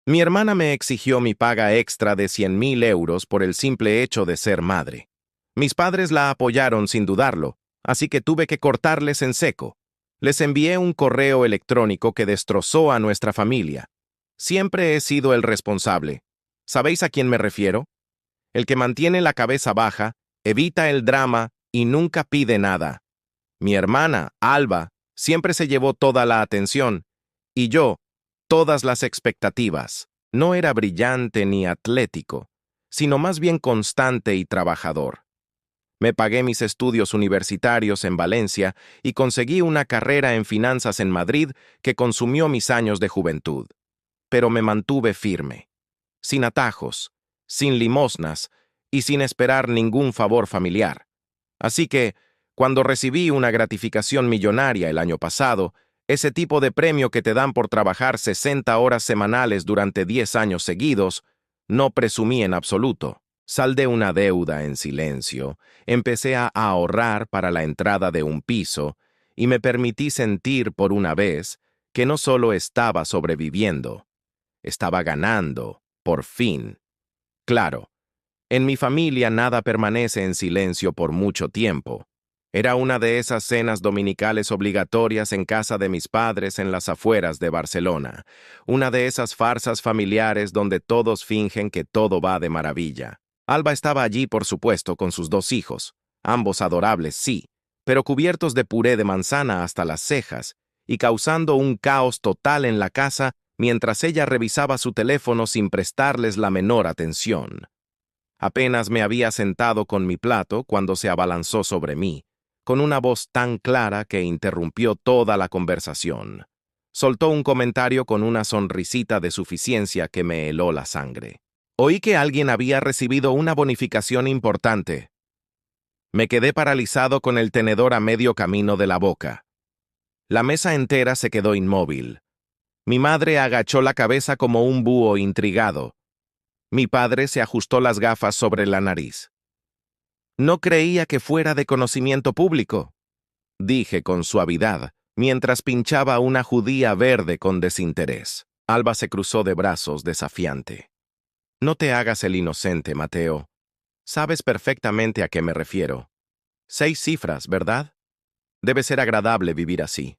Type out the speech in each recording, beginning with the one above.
Mi hermana me exigió mi paga extra de 100.000 euros por el simple hecho de ser madre. Mis padres la apoyaron sin dudarlo, así que tuve que cortarles en seco. Les envié un correo electrónico que destrozó a nuestra familia. Siempre he sido el responsable. ¿Sabéis a quién me refiero? El que mantiene la cabeza baja, evita el drama y nunca pide nada. Mi hermana, Alba, siempre se llevó toda la atención, y yo, todas las expectativas. No era brillante ni atlético, sino más bien constante y trabajador. Me pagué mis estudios universitarios en Valencia y conseguí una carrera en finanzas en Madrid que consumió mis años de juventud. Pero me mantuve firme, sin atajos, sin limosnas y sin esperar ningún favor familiar. Así que, cuando recibí una gratificación millonaria el año pasado, ese tipo de premio que te dan por trabajar 60 horas semanales durante 10 años seguidos, no presumí en absoluto. Saldé una deuda en silencio, empecé a ahorrar para la entrada de un piso y me permití sentir por una vez que no solo estaba sobreviviendo, estaba ganando, por fin. Claro, en mi familia nada permanece en silencio por mucho tiempo. Era una de esas cenas dominicales obligatorias en casa de mis padres en las afueras de Barcelona, una de esas farsas familiares donde todos fingen que todo va de maravilla. Alba estaba allí, por supuesto, con sus 2 hijos, ambos adorables, sí, pero cubiertos de puré de manzana hasta las cejas, y causando un caos total en la casa mientras ella revisaba su teléfono sin prestarles la menor atención. Apenas me había sentado con mi plato cuando se abalanzó sobre mí, con una voz tan clara que interrumpió toda la conversación. Soltó un comentario con una sonrisita de suficiencia que me heló la sangre. Oí que alguien había recibido una bonificación importante. Me quedé paralizado con el tenedor a medio camino de la boca. La mesa entera se quedó inmóvil. Mi madre agachó la cabeza como un búho intrigado. Mi padre se ajustó las gafas sobre la nariz. No creía que fuera de conocimiento público, dije con suavidad, mientras pinchaba una judía verde con desinterés. Alba se cruzó de brazos desafiante. No te hagas el inocente, Mateo. Sabes perfectamente a qué me refiero. 6 cifras, ¿verdad? Debe ser agradable vivir así.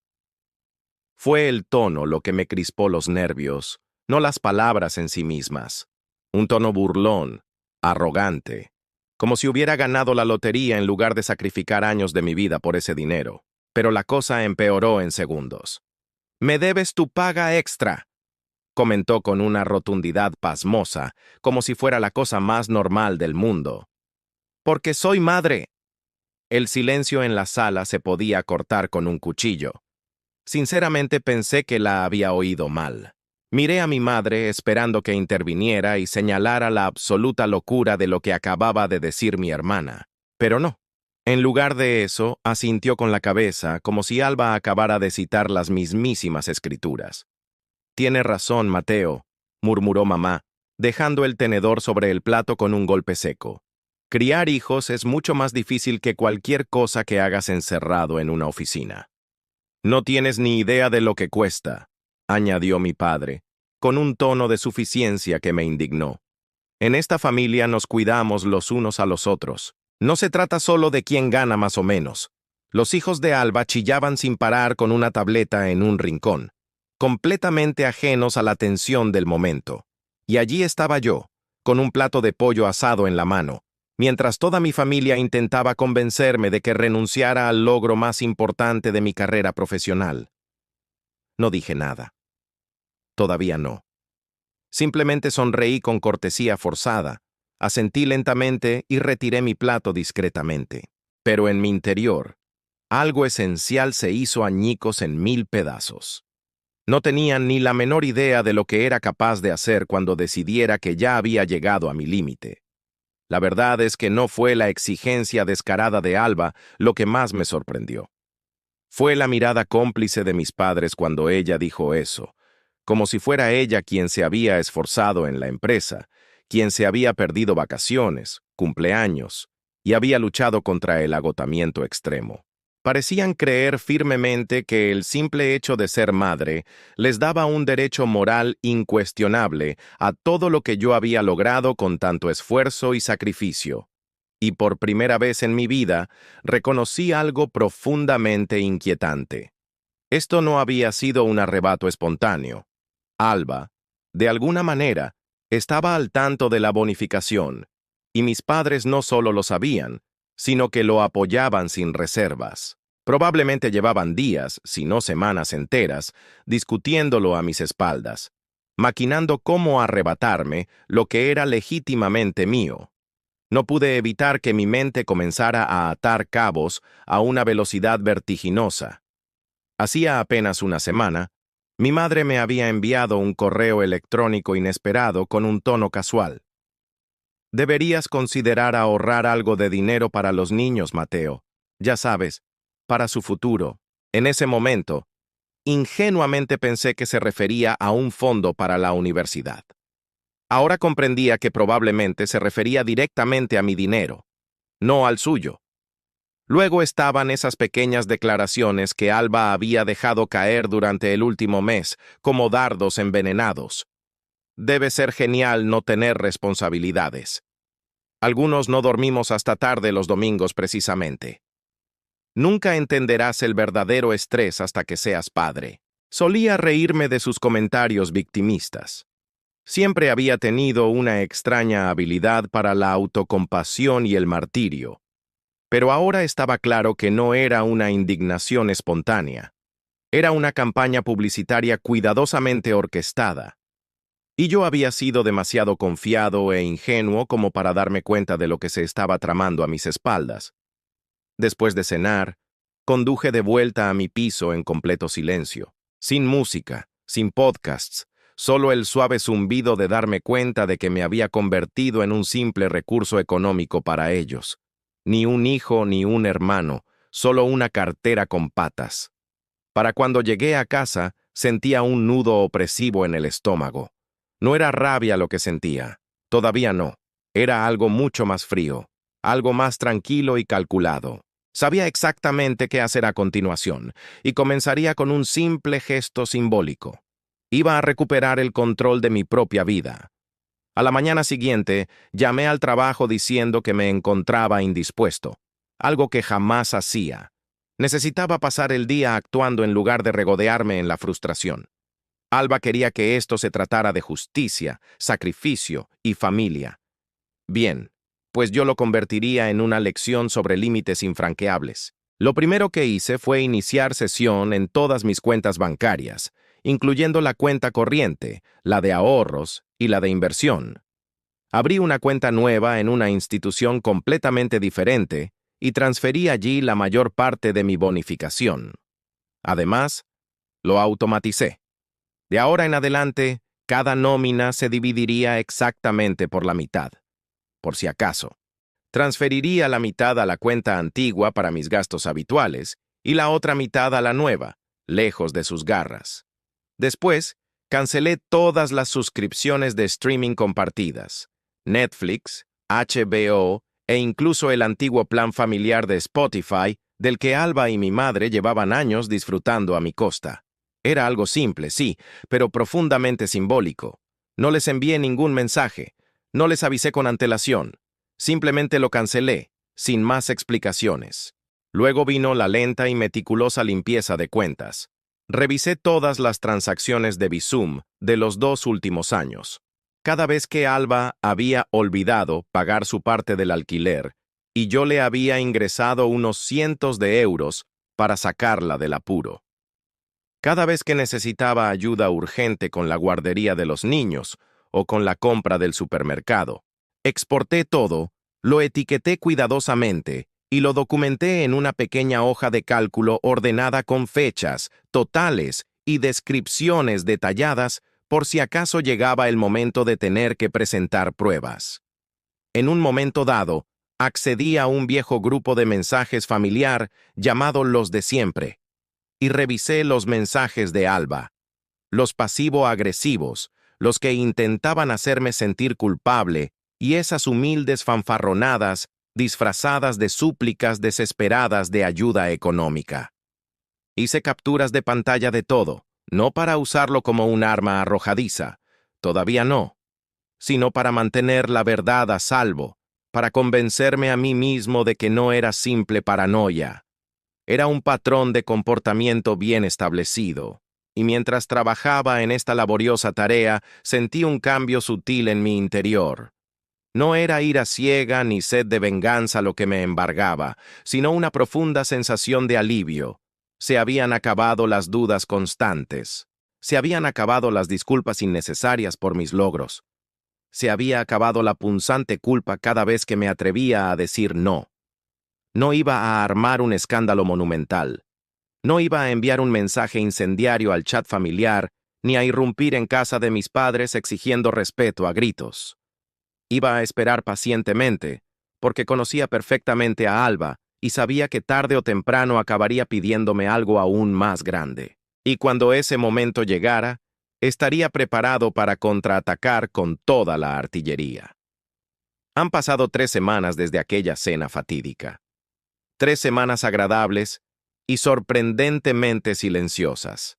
Fue el tono lo que me crispó los nervios, no las palabras en sí mismas. Un tono burlón, arrogante, como si hubiera ganado la lotería en lugar de sacrificar años de mi vida por ese dinero. Pero la cosa empeoró en segundos. «Me debes tu paga extra», comentó con una rotundidad pasmosa, como si fuera la cosa más normal del mundo. «Porque soy madre». El silencio en la sala se podía cortar con un cuchillo. Sinceramente pensé que la había oído mal. Miré a mi madre esperando que interviniera y señalara la absoluta locura de lo que acababa de decir mi hermana. Pero no. En lugar de eso, asintió con la cabeza, como si Alba acabara de citar las mismísimas escrituras. «Tiene razón, Mateo», murmuró mamá, dejando el tenedor sobre el plato con un golpe seco. «Criar hijos es mucho más difícil que cualquier cosa que hagas encerrado en una oficina». «No tienes ni idea de lo que cuesta», añadió mi padre, con un tono de suficiencia que me indignó. «En esta familia nos cuidamos los unos a los otros. No se trata solo de quién gana más o menos». Los hijos de Alba chillaban sin parar con una tableta en un rincón, completamente ajenos a la tensión del momento. Y allí estaba yo, con un plato de pollo asado en la mano, mientras toda mi familia intentaba convencerme de que renunciara al logro más importante de mi carrera profesional. No dije nada. Todavía no. Simplemente sonreí con cortesía forzada, asentí lentamente y retiré mi plato discretamente. Pero en mi interior, algo esencial se hizo añicos en 1000 pedazos. No tenía ni la menor idea de lo que era capaz de hacer cuando decidiera que ya había llegado a mi límite. La verdad es que no fue la exigencia descarada de Alba lo que más me sorprendió. Fue la mirada cómplice de mis padres cuando ella dijo eso, como si fuera ella quien se había esforzado en la empresa, quien se había perdido vacaciones, cumpleaños, y había luchado contra el agotamiento extremo. Parecían creer firmemente que el simple hecho de ser madre les daba un derecho moral incuestionable a todo lo que yo había logrado con tanto esfuerzo y sacrificio. Y por primera vez en mi vida reconocí algo profundamente inquietante. Esto no había sido un arrebato espontáneo. Alba, de alguna manera, estaba al tanto de la bonificación, y mis padres no solo lo sabían, sino que lo apoyaban sin reservas. Probablemente llevaban días, si no semanas enteras, discutiéndolo a mis espaldas, maquinando cómo arrebatarme lo que era legítimamente mío. No pude evitar que mi mente comenzara a atar cabos a una velocidad vertiginosa. Hacía apenas una semana, mi madre me había enviado un correo electrónico inesperado con un tono casual. Deberías considerar ahorrar algo de dinero para los niños, Mateo. Ya sabes, para su futuro. En ese momento, ingenuamente pensé que se refería a un fondo para la universidad. Ahora comprendía que probablemente se refería directamente a mi dinero, no al suyo. Luego estaban esas pequeñas declaraciones que Alba había dejado caer durante el último mes, como dardos envenenados. Debe ser genial no tener responsabilidades. Algunos no dormimos hasta tarde los domingos precisamente. Nunca entenderás el verdadero estrés hasta que seas padre. Solía reírme de sus comentarios victimistas. Siempre había tenido una extraña habilidad para la autocompasión y el martirio. Pero ahora estaba claro que no era una indignación espontánea. Era una campaña publicitaria cuidadosamente orquestada. Y yo había sido demasiado confiado e ingenuo como para darme cuenta de lo que se estaba tramando a mis espaldas. Después de cenar, conduje de vuelta a mi piso en completo silencio, sin música, sin podcasts, solo el suave zumbido de darme cuenta de que me había convertido en un simple recurso económico para ellos. Ni un hijo ni un hermano, solo una cartera con patas. Para cuando llegué a casa, sentía un nudo opresivo en el estómago. No era rabia lo que sentía, todavía no. Era algo mucho más frío, algo más tranquilo y calculado. Sabía exactamente qué hacer a continuación, y comenzaría con un simple gesto simbólico. Iba a recuperar el control de mi propia vida. A la mañana siguiente, llamé al trabajo diciendo que me encontraba indispuesto, algo que jamás hacía. Necesitaba pasar el día actuando en lugar de regodearme en la frustración. Alba quería que esto se tratara de justicia, sacrificio y familia. Bien, pues yo lo convertiría en una lección sobre límites infranqueables. Lo primero que hice fue iniciar sesión en todas mis cuentas bancarias, incluyendo la cuenta corriente, la de ahorros y la de inversión. Abrí una cuenta nueva en una institución completamente diferente y transferí allí la mayor parte de mi bonificación. Además, lo automaticé. De ahora en adelante, cada nómina se dividiría exactamente por la mitad. Por si acaso, transferiría la mitad a la cuenta antigua para mis gastos habituales y la otra mitad a la nueva, lejos de sus garras. Después, cancelé todas las suscripciones de streaming compartidas, Netflix, HBO e incluso el antiguo plan familiar de Spotify, del que Alba y mi madre llevaban años disfrutando a mi costa. Era algo simple, sí, pero profundamente simbólico. No les envié ningún mensaje, no les avisé con antelación. Simplemente lo cancelé, sin más explicaciones. Luego vino la lenta y meticulosa limpieza de cuentas. Revisé todas las transacciones de Bizum de los 2 últimos años. Cada vez que Alba había olvidado pagar su parte del alquiler, y yo le había ingresado unos cientos de euros para sacarla del apuro. Cada vez que necesitaba ayuda urgente con la guardería de los niños o con la compra del supermercado, exporté todo, lo etiqueté cuidadosamente y lo documenté en una pequeña hoja de cálculo ordenada con fechas, totales y descripciones detalladas por si acaso llegaba el momento de tener que presentar pruebas. En un momento dado, accedí a un viejo grupo de mensajes familiar llamado Los de Siempre, y revisé los mensajes de Alba, los pasivo-agresivos, los que intentaban hacerme sentir culpable, y esas humildes fanfarronadas disfrazadas de súplicas desesperadas de ayuda económica. Hice capturas de pantalla de todo, no para usarlo como un arma arrojadiza, todavía no, sino para mantener la verdad a salvo, para convencerme a mí mismo de que no era simple paranoia. Era un patrón de comportamiento bien establecido, y mientras trabajaba en esta laboriosa tarea, sentí un cambio sutil en mi interior. No era ira ciega ni sed de venganza lo que me embargaba, sino una profunda sensación de alivio. Se habían acabado las dudas constantes. Se habían acabado las disculpas innecesarias por mis logros. Se había acabado la punzante culpa cada vez que me atrevía a decir no. No iba a armar un escándalo monumental. No iba a enviar un mensaje incendiario al chat familiar, ni a irrumpir en casa de mis padres exigiendo respeto a gritos. Iba a esperar pacientemente, porque conocía perfectamente a Alba y sabía que tarde o temprano acabaría pidiéndome algo aún más grande. Y cuando ese momento llegara, estaría preparado para contraatacar con toda la artillería. Han pasado 3 semanas desde aquella cena fatídica. 3 semanas agradables y sorprendentemente silenciosas.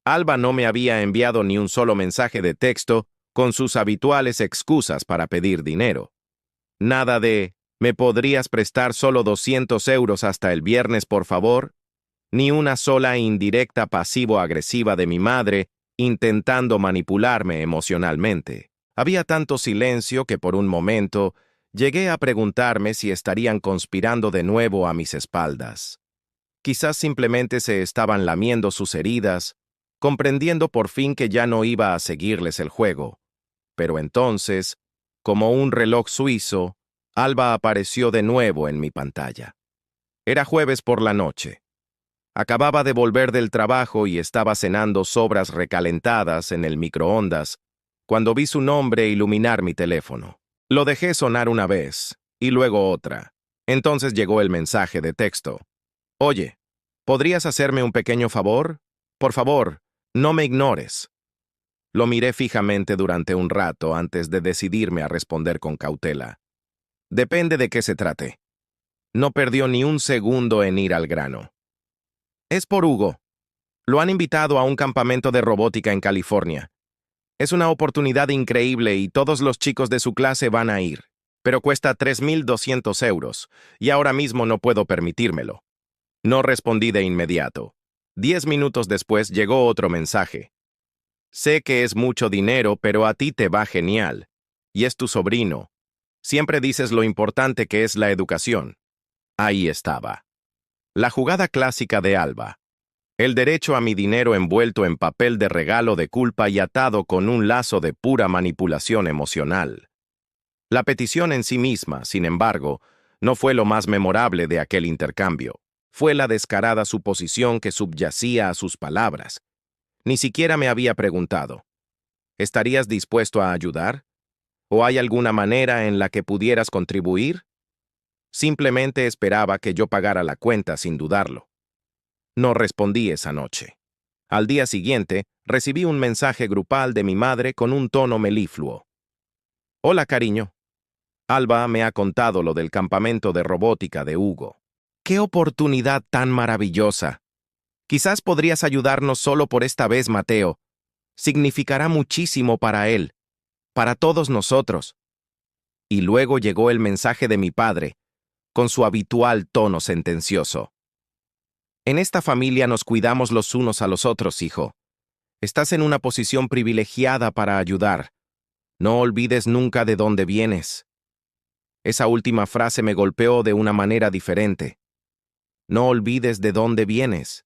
Alba no me había enviado ni un solo mensaje de texto con sus habituales excusas para pedir dinero. Nada de, ¿me podrías prestar solo 200 euros hasta el viernes, por favor? Ni una sola indirecta pasivo-agresiva de mi madre intentando manipularme emocionalmente. Había tanto silencio que por un momento llegué a preguntarme si estarían conspirando de nuevo a mis espaldas. Quizás simplemente se estaban lamiendo sus heridas, comprendiendo por fin que ya no iba a seguirles el juego. Pero entonces, como un reloj suizo, Alba apareció de nuevo en mi pantalla. Era jueves por la noche. Acababa de volver del trabajo y estaba cenando sobras recalentadas en el microondas cuando vi su nombre iluminar mi teléfono. Lo dejé sonar una vez, y luego otra. Entonces llegó el mensaje de texto. Oye, ¿podrías hacerme un pequeño favor? Por favor, no me ignores. Lo miré fijamente durante un rato antes de decidirme a responder con cautela. Depende de qué se trate. No perdió ni un segundo en ir al grano. Es por Hugo. Lo han invitado a un campamento de robótica en California. Es una oportunidad increíble y todos los chicos de su clase van a ir, pero cuesta 3.200 euros, y ahora mismo no puedo permitírmelo. No respondí de inmediato. 10 minutos después llegó otro mensaje. Sé que es mucho dinero, pero a ti te va genial. Y es tu sobrino. Siempre dices lo importante que es la educación. Ahí estaba. La jugada clásica de Alba. El derecho a mi dinero envuelto en papel de regalo de culpa y atado con un lazo de pura manipulación emocional. La petición en sí misma, sin embargo, no fue lo más memorable de aquel intercambio. Fue la descarada suposición que subyacía a sus palabras. Ni siquiera me había preguntado, ¿estarías dispuesto a ayudar? ¿O hay alguna manera en la que pudieras contribuir? Simplemente esperaba que yo pagara la cuenta sin dudarlo. No respondí esa noche. Al día siguiente, recibí un mensaje grupal de mi madre con un tono melifluo. Hola, cariño. Alba me ha contado lo del campamento de robótica de Hugo. ¡Qué oportunidad tan maravillosa! Quizás podrías ayudarnos solo por esta vez, Mateo. Significará muchísimo para él, para todos nosotros. Y luego llegó el mensaje de mi padre, con su habitual tono sentencioso. En esta familia nos cuidamos los unos a los otros, hijo. Estás en una posición privilegiada para ayudar. No olvides nunca de dónde vienes. Esa última frase me golpeó de una manera diferente. No olvides de dónde vienes.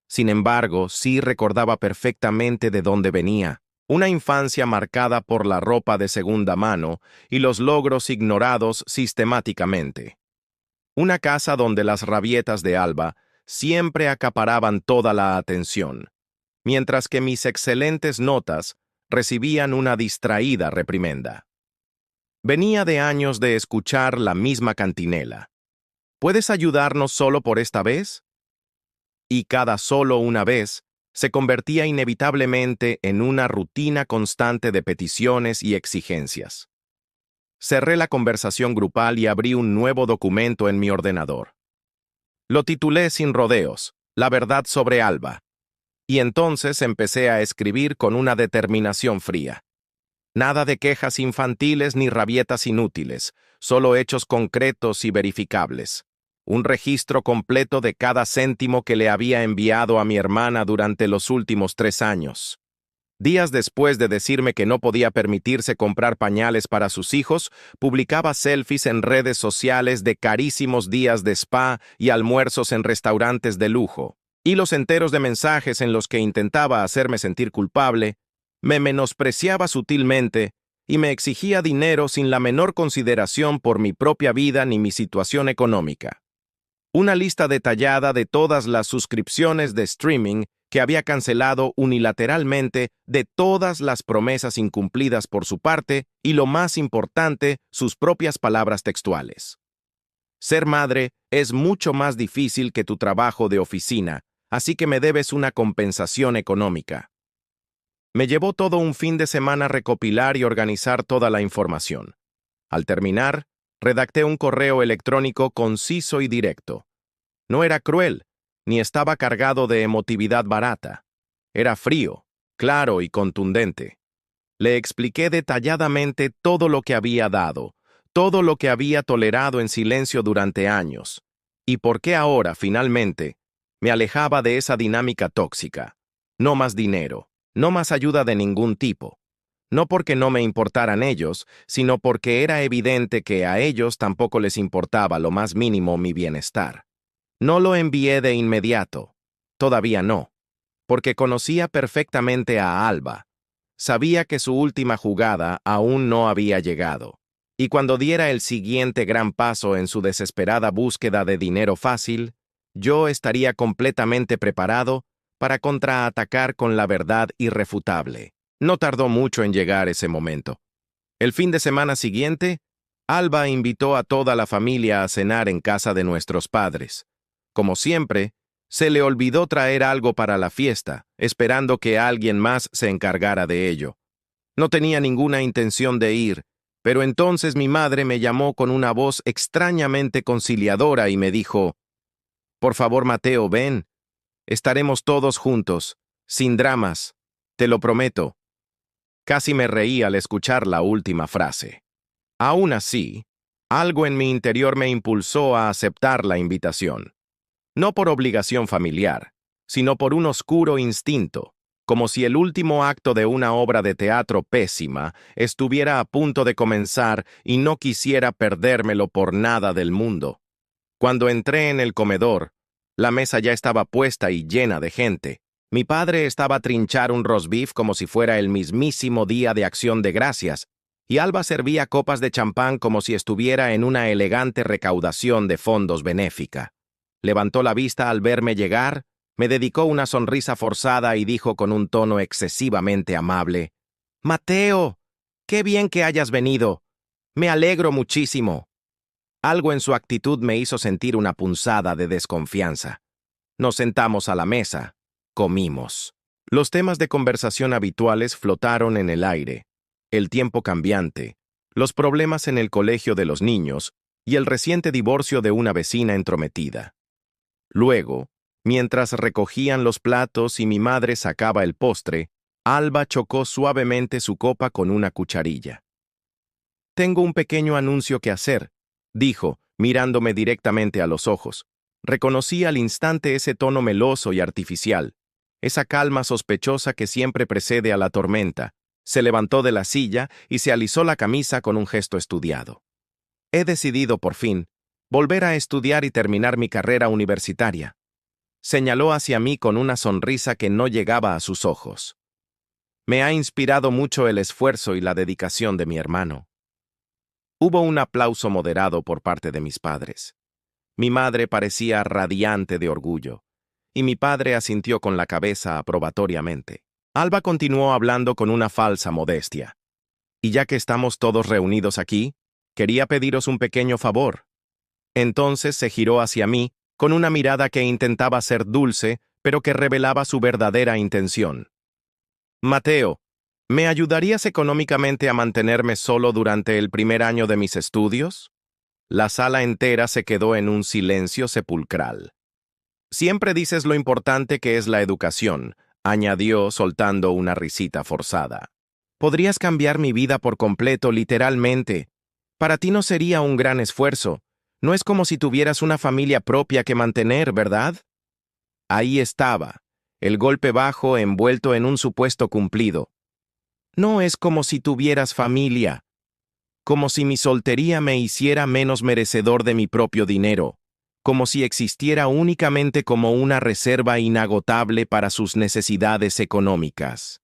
Sin embargo, sí recordaba perfectamente de dónde venía. Una infancia marcada por la ropa de segunda mano y los logros ignorados sistemáticamente. Una casa donde las rabietas de Alba siempre acaparaban toda la atención, mientras que mis excelentes notas recibían una distraída reprimenda. Venía de años de escuchar la misma cantinela. ¿Puedes ayudarnos solo por esta vez? Y cada solo una vez se convertía inevitablemente en una rutina constante de peticiones y exigencias. Cerré la conversación grupal y abrí un nuevo documento en mi ordenador. Lo titulé sin rodeos, La verdad sobre Alba. Y entonces empecé a escribir con una determinación fría. Nada de quejas infantiles ni rabietas inútiles, solo hechos concretos y verificables. Un registro completo de cada céntimo que le había enviado a mi hermana durante los últimos 3 años. Días después de decirme que no podía permitirse comprar pañales para sus hijos, publicaba selfies en redes sociales de carísimos días de spa y almuerzos en restaurantes de lujo. Hilos enteros de mensajes en los que intentaba hacerme sentir culpable, me menospreciaba sutilmente y me exigía dinero sin la menor consideración por mi propia vida ni mi situación económica. Una lista detallada de todas las suscripciones de streaming que había cancelado unilateralmente, de todas las promesas incumplidas por su parte y, lo más importante, sus propias palabras textuales. Ser madre es mucho más difícil que tu trabajo de oficina, así que me debes una compensación económica. Me llevó todo un fin de semana recopilar y organizar toda la información. Al terminar, redacté un correo electrónico conciso y directo. No era cruel, ni estaba cargado de emotividad barata. Era frío, claro y contundente. Le expliqué detalladamente todo lo que había dado, todo lo que había tolerado en silencio durante años, y por qué ahora, finalmente, me alejaba de esa dinámica tóxica. No más dinero, no más ayuda de ningún tipo. No porque no me importaran ellos, sino porque era evidente que a ellos tampoco les importaba lo más mínimo mi bienestar. No lo envié de inmediato, todavía no, porque conocía perfectamente a Alba. Sabía que su última jugada aún no había llegado, y cuando diera el siguiente gran paso en su desesperada búsqueda de dinero fácil, yo estaría completamente preparado para contraatacar con la verdad irrefutable. No tardó mucho en llegar ese momento. El fin de semana siguiente, Alba invitó a toda la familia a cenar en casa de nuestros padres. Como siempre, se le olvidó traer algo para la fiesta, esperando que alguien más se encargara de ello. No tenía ninguna intención de ir, pero entonces mi madre me llamó con una voz extrañamente conciliadora y me dijo: «Por favor, Mateo, ven. Estaremos todos juntos, sin dramas, te lo prometo». Casi me reí al escuchar la última frase. Aún así, algo en mi interior me impulsó a aceptar la invitación. No por obligación familiar, sino por un oscuro instinto, como si el último acto de una obra de teatro pésima estuviera a punto de comenzar y no quisiera perdérmelo por nada del mundo. Cuando entré en el comedor, la mesa ya estaba puesta y llena de gente. Mi padre estaba a trinchar un roast beef como si fuera el mismísimo Día de Acción de Gracias, y Alba servía copas de champán como si estuviera en una elegante recaudación de fondos benéfica. Levantó la vista al verme llegar, me dedicó una sonrisa forzada y dijo con un tono excesivamente amable: «Mateo, qué bien que hayas venido. Me alegro muchísimo». Algo en su actitud me hizo sentir una punzada de desconfianza. Nos sentamos a la mesa. Comimos. Los temas de conversación habituales flotaron en el aire: el tiempo cambiante, los problemas en el colegio de los niños y el reciente divorcio de una vecina entrometida. Luego, mientras recogían los platos y mi madre sacaba el postre, Alba chocó suavemente su copa con una cucharilla. «Tengo un pequeño anuncio que hacer», dijo, mirándome directamente a los ojos. Reconocí al instante ese tono meloso y artificial, esa calma sospechosa que siempre precede a la tormenta. Se levantó de la silla y se alisó la camisa con un gesto estudiado. «He decidido, por fin, volver a estudiar y terminar mi carrera universitaria». Señaló hacia mí con una sonrisa que no llegaba a sus ojos. «Me ha inspirado mucho el esfuerzo y la dedicación de mi hermano». Hubo un aplauso moderado por parte de mis padres. Mi madre parecía radiante de orgullo, y mi padre asintió con la cabeza aprobatoriamente. Alba continuó hablando con una falsa modestia. «Y ya que estamos todos reunidos aquí, quería pediros un pequeño favor». Entonces se giró hacia mí con una mirada que intentaba ser dulce, pero que revelaba su verdadera intención. «Mateo, ¿Me ayudarías económicamente a mantenerme solo durante el primer año de mis estudios? La sala entera se quedó en un silencio sepulcral. Siempre dices lo importante que es la educación, añadió soltando una risita forzada. Podrías cambiar mi vida por completo, literalmente. Para ti no sería un gran esfuerzo. No es como si tuvieras una familia propia que mantener, ¿verdad? Ahí estaba, el golpe bajo envuelto en un supuesto cumplido. No es como si tuvieras familia, como si mi soltería me hiciera menos merecedor de mi propio dinero, como si existiera únicamente como una reserva inagotable para sus necesidades económicas.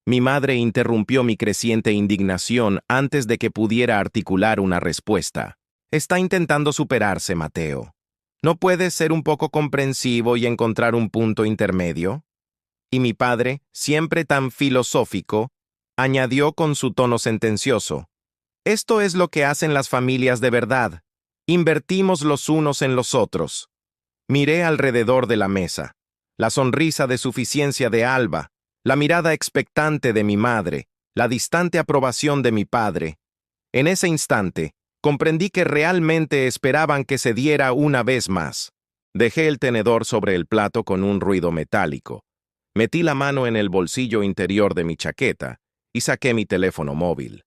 Mi madre interrumpió mi creciente indignación antes de que pudiera articular una respuesta. Está intentando superarse, Mateo. ¿No puedes ser un poco comprensivo y encontrar un punto intermedio? Y mi padre, siempre tan filosófico, añadió con su tono sentencioso. Esto es lo que hacen las familias de verdad. Invertimos los unos en los otros. Miré alrededor de la mesa. La sonrisa de suficiencia de Alba, la mirada expectante de mi madre, la distante aprobación de mi padre. En ese instante, comprendí que realmente esperaban que se diera una vez más. Dejé el tenedor sobre el plato con un ruido metálico. Metí la mano en el bolsillo interior de mi chaqueta y saqué mi teléfono móvil.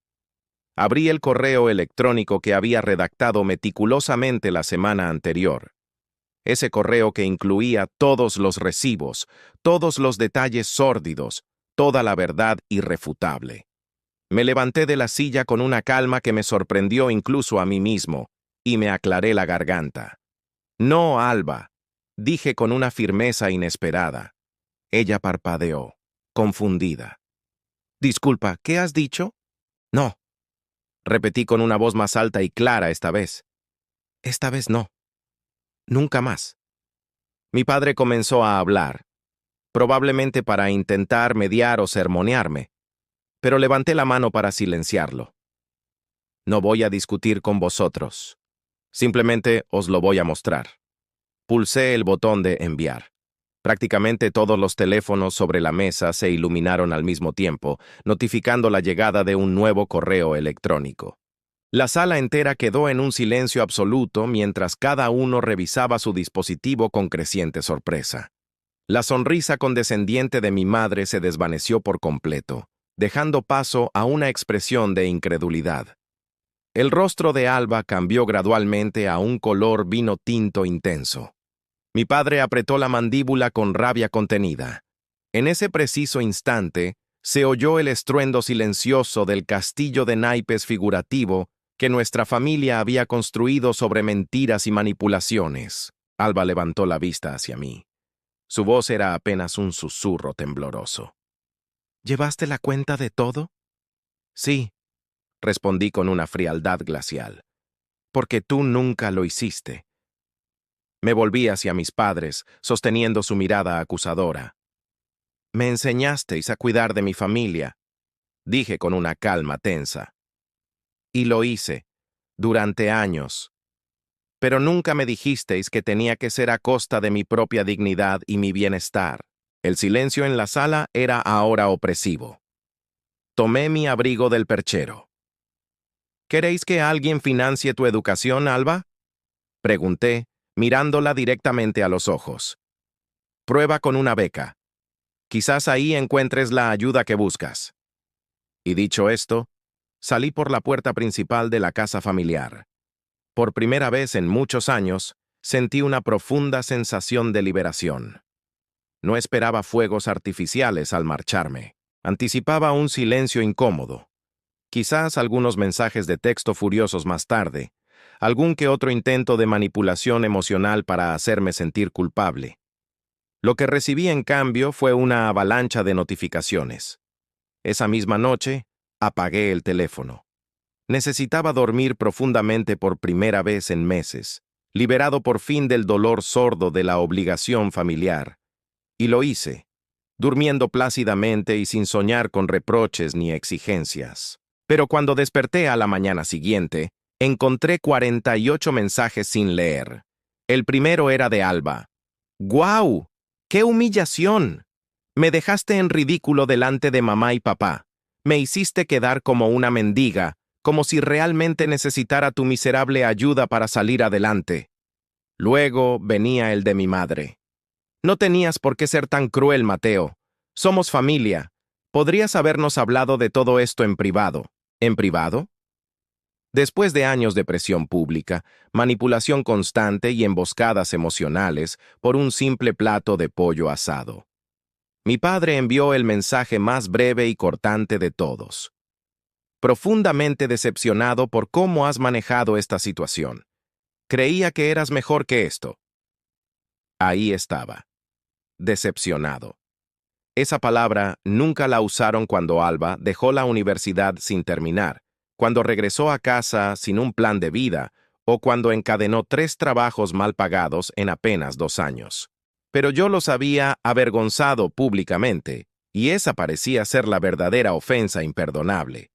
Abrí el correo electrónico que había redactado meticulosamente la semana anterior. Ese correo que incluía todos los recibos, todos los detalles sórdidos, toda la verdad irrefutable. Me levanté de la silla con una calma que me sorprendió incluso a mí mismo, y me aclaré la garganta. No, Alba, dije con una firmeza inesperada. Ella parpadeó, confundida. Disculpa, ¿qué has dicho? No, repetí con una voz más alta y clara esta vez. Esta vez no. Nunca más. Mi padre comenzó a hablar, probablemente para intentar mediar o sermonearme, pero levanté la mano para silenciarlo. No voy a discutir con vosotros. Simplemente os lo voy a mostrar. Pulsé el botón de enviar. Prácticamente todos los teléfonos sobre la mesa se iluminaron al mismo tiempo, notificando la llegada de un nuevo correo electrónico. La sala entera quedó en un silencio absoluto mientras cada uno revisaba su dispositivo con creciente sorpresa. La sonrisa condescendiente de mi madre se desvaneció por completo, dejando paso a una expresión de incredulidad. El rostro de Alba cambió gradualmente a un color vino tinto intenso. Mi padre apretó la mandíbula con rabia contenida. En ese preciso instante, se oyó el estruendo silencioso del castillo de naipes figurativo que nuestra familia había construido sobre mentiras y manipulaciones. Alba levantó la vista hacia mí. Su voz era apenas un susurro tembloroso. ¿Llevaste la cuenta de todo? Sí, respondí con una frialdad glacial. Porque tú nunca lo hiciste. Me volví hacia mis padres, sosteniendo su mirada acusadora. Me enseñasteis a cuidar de mi familia, dije con una calma tensa. Y lo hice, durante años. Pero nunca me dijisteis que tenía que ser a costa de mi propia dignidad y mi bienestar. El silencio en la sala era ahora opresivo. Tomé mi abrigo del perchero. ¿Queréis que alguien financie tu educación, Alba? Pregunté, mirándola directamente a los ojos. Prueba con una beca. Quizás ahí encuentres la ayuda que buscas. Y dicho esto, salí por la puerta principal de la casa familiar. Por primera vez en muchos años, sentí una profunda sensación de liberación. No esperaba fuegos artificiales al marcharme. Anticipaba un silencio incómodo. Quizás algunos mensajes de texto furiosos más tarde, algún que otro intento de manipulación emocional para hacerme sentir culpable. Lo que recibí en cambio fue una avalancha de notificaciones. Esa misma noche, apagué el teléfono. Necesitaba dormir profundamente por primera vez en meses, liberado por fin del dolor sordo de la obligación familiar. Y lo hice, durmiendo plácidamente y sin soñar con reproches ni exigencias. Pero cuando desperté a la mañana siguiente, encontré 48 mensajes sin leer. El primero era de Alba. ¡Guau! ¡Qué humillación! Me dejaste en ridículo delante de mamá y papá. Me hiciste quedar como una mendiga, como si realmente necesitara tu miserable ayuda para salir adelante. Luego venía el de mi madre. No tenías por qué ser tan cruel, Mateo. Somos familia. Podrías habernos hablado de todo esto en privado. ¿En privado? Después de años de presión pública, manipulación constante y emboscadas emocionales por un simple plato de pollo asado, mi padre envió el mensaje más breve y cortante de todos. Profundamente decepcionado por cómo has manejado esta situación. Creía que eras mejor que esto. Ahí estaba. Decepcionado. Esa palabra nunca la usaron cuando Alba dejó la universidad sin terminar, cuando regresó a casa sin un plan de vida o cuando encadenó 3 trabajos mal pagados en apenas 2 años. Pero yo los había avergonzado públicamente, y esa parecía ser la verdadera ofensa imperdonable.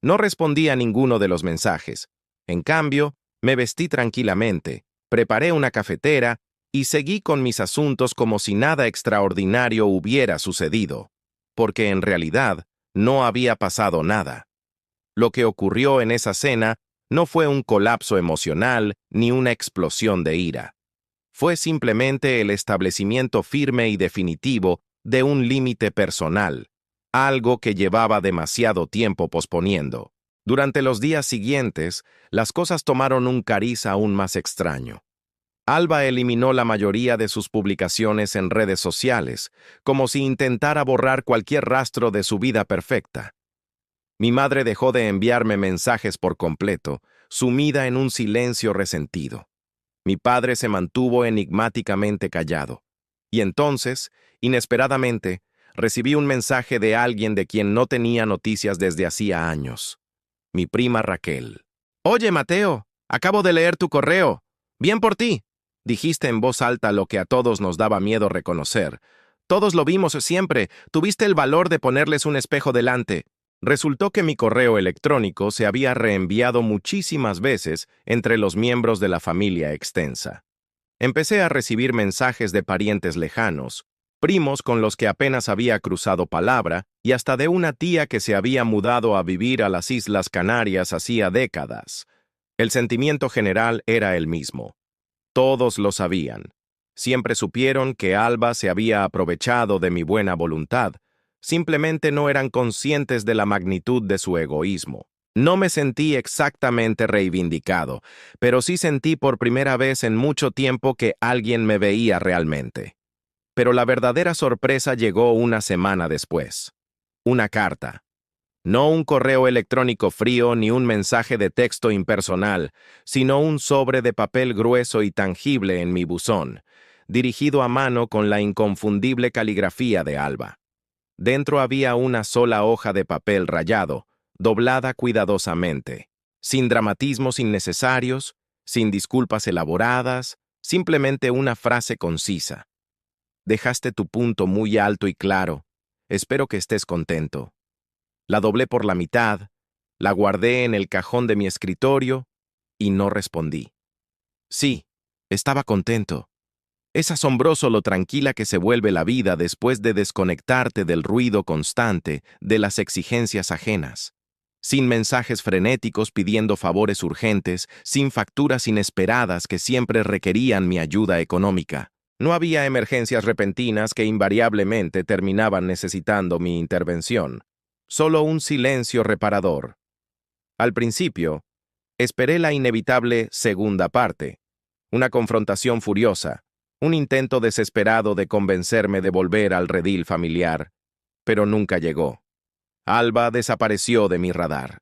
No respondí a ninguno de los mensajes. En cambio, me vestí tranquilamente, preparé una cafetera y seguí con mis asuntos como si nada extraordinario hubiera sucedido, porque en realidad no había pasado nada. Lo que ocurrió en esa cena no fue un colapso emocional ni una explosión de ira. Fue simplemente el establecimiento firme y definitivo de un límite personal, algo que llevaba demasiado tiempo posponiendo. Durante los días siguientes, las cosas tomaron un cariz aún más extraño. Alba eliminó la mayoría de sus publicaciones en redes sociales, como si intentara borrar cualquier rastro de su vida perfecta. Mi madre dejó de enviarme mensajes por completo, sumida en un silencio resentido. Mi padre se mantuvo enigmáticamente callado. Y entonces, inesperadamente, recibí un mensaje de alguien de quien no tenía noticias desde hacía años. Mi prima Raquel. «Oye, Mateo, acabo de leer tu correo. Bien por ti», dijiste en voz alta lo que a todos nos daba miedo reconocer. «Todos lo vimos siempre. Tuviste el valor de ponerles un espejo delante». Resultó que mi correo electrónico se había reenviado muchísimas veces entre los miembros de la familia extensa. Empecé a recibir mensajes de parientes lejanos, primos con los que apenas había cruzado palabra y hasta de una tía que se había mudado a vivir a las Islas Canarias hacía décadas. El sentimiento general era el mismo. Todos lo sabían. Siempre supieron que Alba se había aprovechado de mi buena voluntad. Simplemente no eran conscientes de la magnitud de su egoísmo. No me sentí exactamente reivindicado, pero sí sentí por primera vez en mucho tiempo que alguien me veía realmente. Pero la verdadera sorpresa llegó una semana después. Una carta. No un correo electrónico frío ni un mensaje de texto impersonal, sino un sobre de papel grueso y tangible en mi buzón, dirigido a mano con la inconfundible caligrafía de Alba. Dentro había una sola hoja de papel rayado, doblada cuidadosamente, sin dramatismos innecesarios, sin disculpas elaboradas, simplemente una frase concisa. Dejaste tu punto muy alto y claro. Espero que estés contento. La doblé por la mitad, la guardé en el cajón de mi escritorio y no respondí. Sí, estaba contento. Es asombroso lo tranquila que se vuelve la vida después de desconectarte del ruido constante de las exigencias ajenas. Sin mensajes frenéticos pidiendo favores urgentes, sin facturas inesperadas que siempre requerían mi ayuda económica. No había emergencias repentinas que invariablemente terminaban necesitando mi intervención. Solo un silencio reparador. Al principio, esperé la inevitable segunda parte, una confrontación furiosa, un intento desesperado de convencerme de volver al redil familiar, pero nunca llegó. Alba desapareció de mi radar.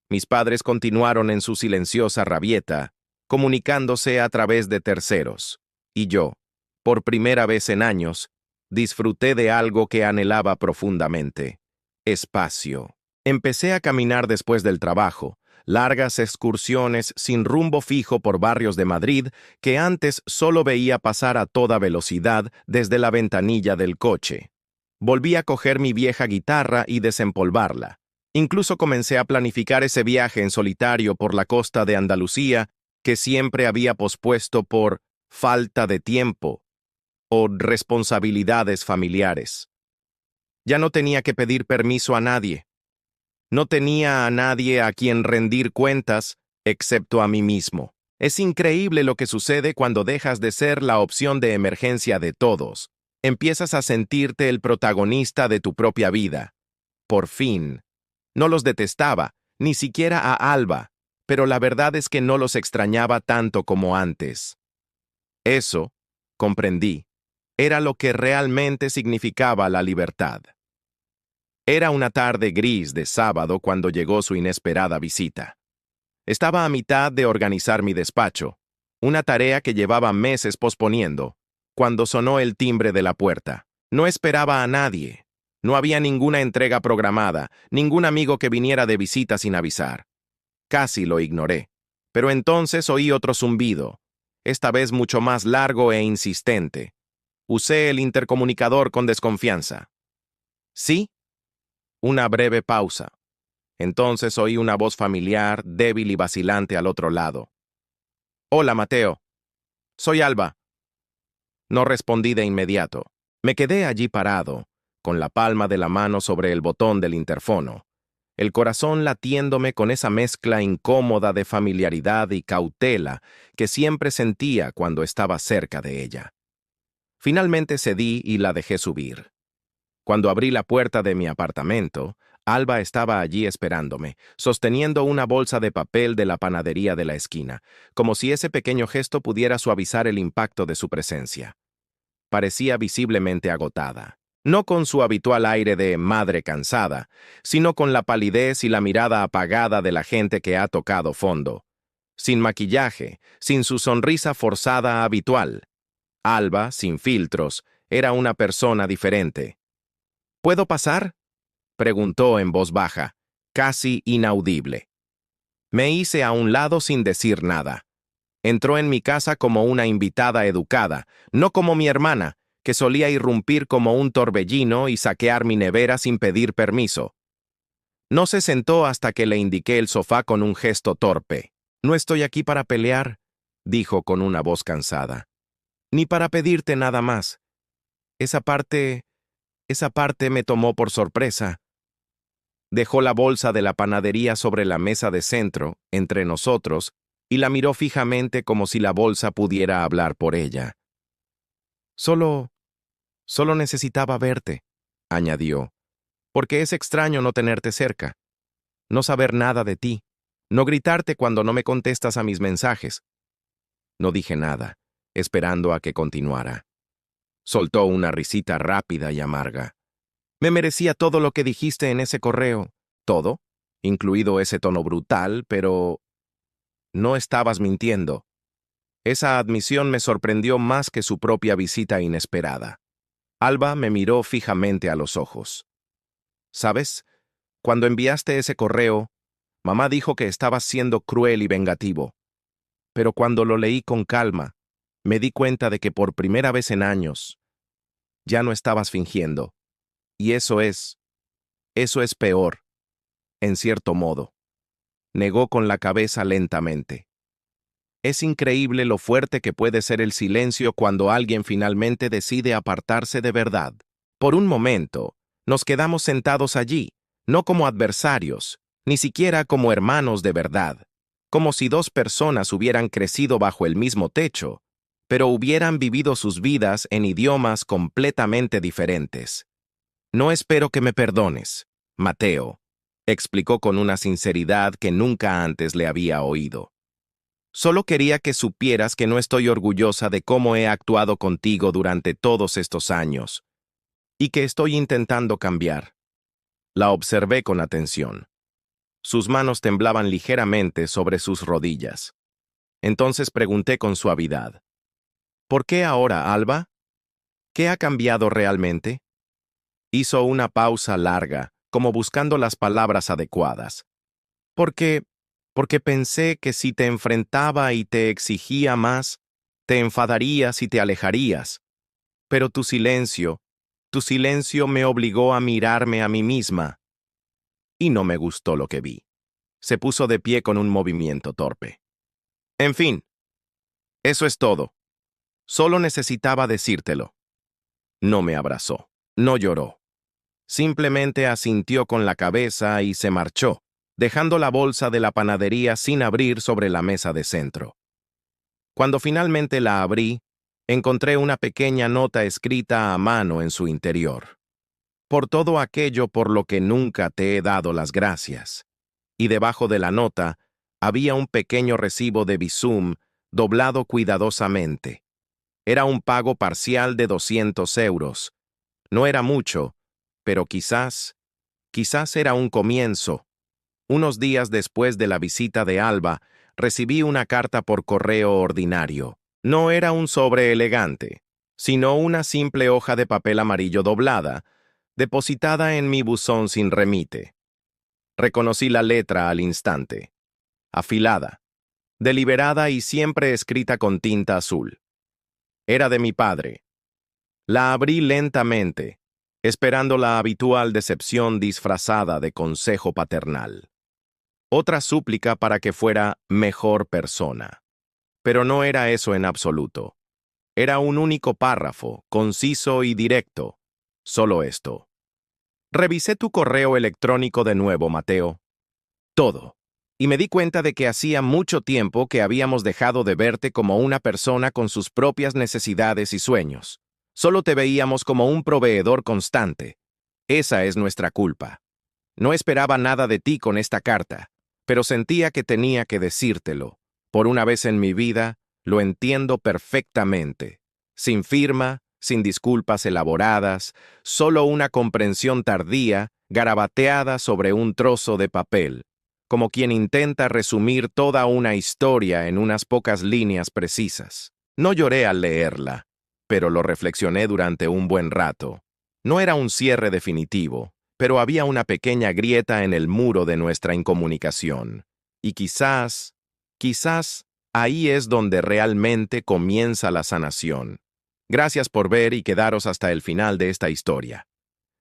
Mis padres continuaron en su silenciosa rabieta, comunicándose a través de terceros, y yo, por primera vez en años, disfruté de algo que anhelaba profundamente: espacio. Empecé a caminar después del trabajo, largas excursiones sin rumbo fijo por barrios de Madrid que antes solo veía pasar a toda velocidad desde la ventanilla del coche. Volví a coger mi vieja guitarra y desempolvarla. Incluso comencé a planificar ese viaje en solitario por la costa de Andalucía que siempre había pospuesto por falta de tiempo o responsabilidades familiares. Ya no tenía que pedir permiso a nadie. No tenía a nadie a quien rendir cuentas, excepto a mí mismo. Es increíble lo que sucede cuando dejas de ser la opción de emergencia de todos. Empiezas a sentirte el protagonista de tu propia vida. Por fin. No los detestaba, ni siquiera a Alba, pero la verdad es que no los extrañaba tanto como antes. Eso, comprendí, era lo que realmente significaba la libertad. Era una tarde gris de sábado cuando llegó su inesperada visita. Estaba a mitad de organizar mi despacho, una tarea que llevaba meses posponiendo, cuando sonó el timbre de la puerta. No esperaba a nadie. No había ninguna entrega programada, ningún amigo que viniera de visita sin avisar. Casi lo ignoré. Pero entonces oí otro zumbido, esta vez mucho más largo e insistente. Usé el intercomunicador con desconfianza. ¿Sí? Una breve pausa. Entonces oí una voz familiar, débil y vacilante al otro lado. «Hola, Mateo. Soy Alba». No respondí de inmediato. Me quedé allí parado, con la palma de la mano sobre el botón del interfono, el corazón latiéndome con esa mezcla incómoda de familiaridad y cautela que siempre sentía cuando estaba cerca de ella. Finalmente cedí y la dejé subir. Cuando abrí la puerta de mi apartamento, Alba estaba allí esperándome, sosteniendo una bolsa de papel de la panadería de la esquina, como si ese pequeño gesto pudiera suavizar el impacto de su presencia. Parecía visiblemente agotada, no con su habitual aire de madre cansada, sino con la palidez y la mirada apagada de la gente que ha tocado fondo. Sin maquillaje, sin su sonrisa forzada habitual. Alba, sin filtros, era una persona diferente. ¿Puedo pasar?, preguntó en voz baja, casi inaudible. Me hice a un lado sin decir nada. Entró en mi casa como una invitada educada, no como mi hermana, que solía irrumpir como un torbellino y saquear mi nevera sin pedir permiso. No se sentó hasta que le indiqué el sofá con un gesto torpe. «No estoy aquí para pelear», dijo con una voz cansada. «Ni para pedirte nada más. Esa parte me tomó por sorpresa». Dejó la bolsa de la panadería sobre la mesa de centro, entre nosotros, y la miró fijamente como si la bolsa pudiera hablar por ella. Solo necesitaba verte», añadió, «porque es extraño no tenerte cerca, no saber nada de ti, no gritarte cuando no me contestas a mis mensajes». No dije nada, esperando a que continuara. Soltó una risita rápida y amarga. «Me merecía todo lo que dijiste en ese correo. Todo, incluido ese tono brutal, pero no estabas mintiendo». Esa admisión me sorprendió más que su propia visita inesperada. Alba me miró fijamente a los ojos. «¿Sabes? Cuando enviaste ese correo, mamá dijo que estabas siendo cruel y vengativo. Pero cuando lo leí con calma, me di cuenta de que por primera vez en años, ya no estabas fingiendo. Y eso es peor, en cierto modo». Negó con la cabeza lentamente. Es increíble lo fuerte que puede ser el silencio cuando alguien finalmente decide apartarse de verdad. Por un momento, nos quedamos sentados allí, no como adversarios, ni siquiera como hermanos de verdad, como si dos personas hubieran crecido bajo el mismo techo, pero hubieran vivido sus vidas en idiomas completamente diferentes. «No espero que me perdones, Mateo», explicó con una sinceridad que nunca antes le había oído. «Solo quería que supieras que no estoy orgullosa de cómo he actuado contigo durante todos estos años, y que estoy intentando cambiar». La observé con atención. Sus manos temblaban ligeramente sobre sus rodillas. Entonces pregunté con suavidad: «¿Por qué ahora, Alba? ¿Qué ha cambiado realmente?». Hizo una pausa larga, como buscando las palabras adecuadas. Porque pensé que si te enfrentaba y te exigía más, te enfadarías y te alejarías. Pero tu silencio me obligó a mirarme a mí misma. Y no me gustó lo que vi. Se puso de pie con un movimiento torpe. «En fin, eso es todo. Solo necesitaba decírtelo». No me abrazó, no lloró. Simplemente asintió con la cabeza y se marchó, dejando la bolsa de la panadería sin abrir sobre la mesa de centro. Cuando finalmente la abrí, encontré una pequeña nota escrita a mano en su interior. Por todo aquello por lo que nunca te he dado las gracias. Y debajo de la nota había un pequeño recibo de Bizum doblado cuidadosamente. Era un pago parcial de 200 euros. No era mucho, pero quizás era un comienzo. Unos días después de la visita de Alba, recibí una carta por correo ordinario. No era un sobre elegante, sino una simple hoja de papel amarillo doblada, depositada en mi buzón sin remite. Reconocí la letra al instante. Afilada, deliberada y siempre escrita con tinta azul. Era de mi padre. La abrí lentamente, esperando la habitual decepción disfrazada de consejo paternal. Otra súplica para que fuera mejor persona. Pero no era eso en absoluto. Era un único párrafo, conciso y directo. Solo esto. Revisé tu correo electrónico de nuevo, Mateo. Todo. Y me di cuenta de que hacía mucho tiempo que habíamos dejado de verte como una persona con sus propias necesidades y sueños. Solo te veíamos como un proveedor constante. Esa es nuestra culpa. No esperaba nada de ti con esta carta, pero sentía que tenía que decírtelo. Por una vez en mi vida, lo entiendo perfectamente. Sin firma, sin disculpas elaboradas, solo una comprensión tardía, garabateada sobre un trozo de papel, como quien intenta resumir toda una historia en unas pocas líneas precisas. No lloré al leerla, pero lo reflexioné durante un buen rato. No era un cierre definitivo, pero había una pequeña grieta en el muro de nuestra incomunicación. Y quizás, ahí es donde realmente comienza la sanación. Gracias por ver y quedaros hasta el final de esta historia.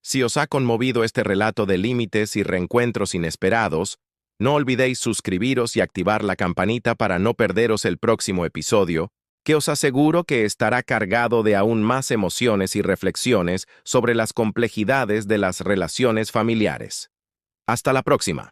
Si os ha conmovido este relato de límites y reencuentros inesperados, no olvidéis suscribiros y activar la campanita para no perderos el próximo episodio, que os aseguro que estará cargado de aún más emociones y reflexiones sobre las complejidades de las relaciones familiares. Hasta la próxima.